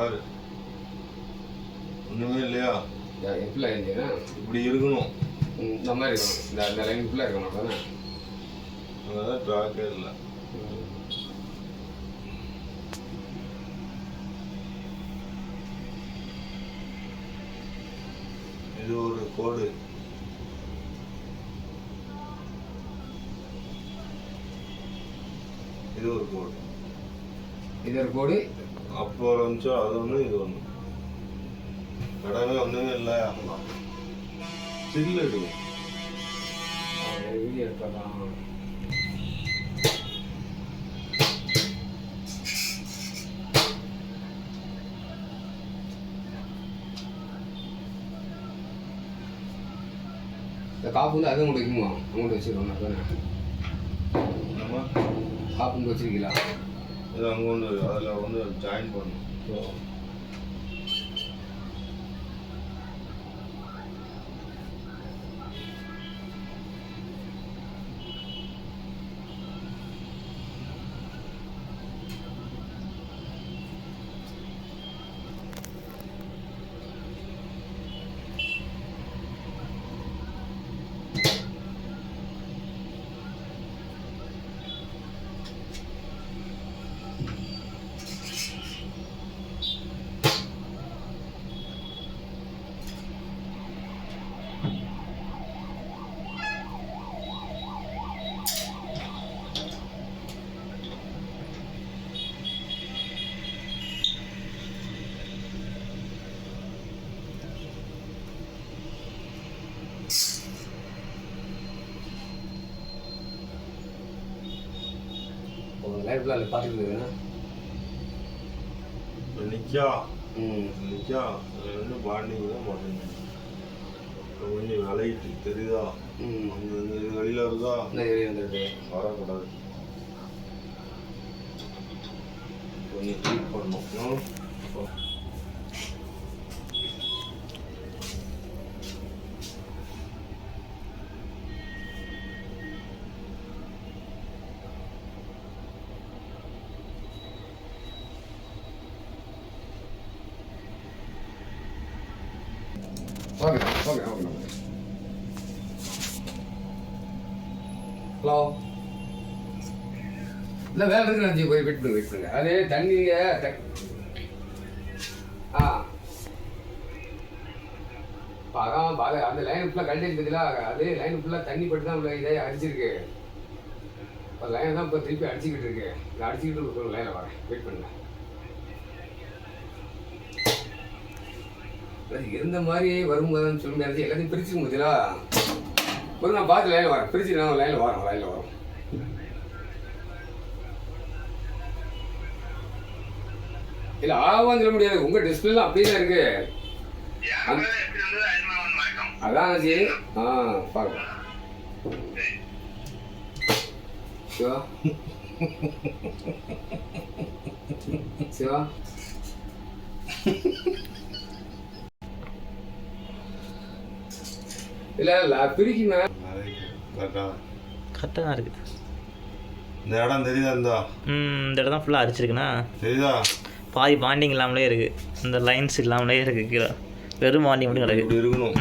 பாரு ஒன்றுமே இல்லையா? எப்படிலாம் இருந்துச்சுன்னா இப்படி இருக்கணும், இந்த மாதிரி இருக்கணும், இந்த லைன் ஃபுல்லாக இருக்கணும். தானே அதான் ட்ராக்கே இல்லை. இது ஒரு கோடு, இது ஒரு கோடு, இது ஒரு கோடு. அப்போ ஒரு நிமிஷம் அது ஒன்று இது ஒன்று கடவே ஒன்றுமே இல்லை. சில்லு எடுக்கும் வீடியோ எடுக்கலாம். இந்த காப்பு வந்து அதுவும் உங்களுக்கு வைக்குமா? அமௌண்ட் வச்சுருக்கோம் தானே? காப்பு வச்சுருக்கீங்களா? இது அங்கே ஒன்று அதில் வந்து ஜாயின் பண்ணணும். லைஃப்ல அதில் பார்த்துருக்குதுண்ணா நிற்கா நிற்கா வந்து பாண்டிங் தான் போட்டேன். கொஞ்சம் விளையிட்டு தெரியுதா? இது வெளியில் வருதா? வெளியே வந்துருக்கு. வரக்கூடாது, கொஞ்சம் ஹீட் பண்ணணும். Okay okay okay. ஹலோ, இல்லை வேலை இருக்குன்னு போய் வெயிட் பண்ணுங்க. அது தண்ணிங்க அதான் பால அந்த லைன் ஃபுல்லாக கழட்டி இருந்ததுல, அது லைன் ஃபுல்லாக தண்ணி பட்டு தான் உள்ள இதாக அடிச்சிருக்கு. இப்போ லைன் தான் இப்போ திருப்பி அடிச்சுக்கிட்டு இருக்கு. நான் அடிச்சுக்கிட்டு ஒரு லைனில் வரேன், வெயிட் பண்ணுங்க. இருந்த மாதிரி வரும்போதுன்னு சொல்ல முடியாது, எல்லாத்தையும் பிரிச்சுக்க முடியுதா? ஒரு நான் பார்த்து லைனில் வரேன், பிரிச்சு நான் லைனில் வரோம். இல்லை ஆவான்னு சொல்ல முடியாது, உங்கள் டிஸ்பிளேலாம் அப்படியே தான் இருக்கு. அதான் சரி. பார்க்கலாம். சிவா சிவா இல்லை பிரிக்குங்க. கரெக்டாக தான் இருக்குது. இந்த இடம் தெரியுதா? இந்த இடம் தான் ஃபுல்லாக அரிச்சிருக்குண்ணா. தெரியுதா? பாதி பாண்டிங் இல்லாமலே இருக்குது, இந்த லைன்ஸ் இல்லாமலே இருக்குது. கீழே வெறும் பாண்டிங் மட்டும் கிடக்கு. இருக்கணும்.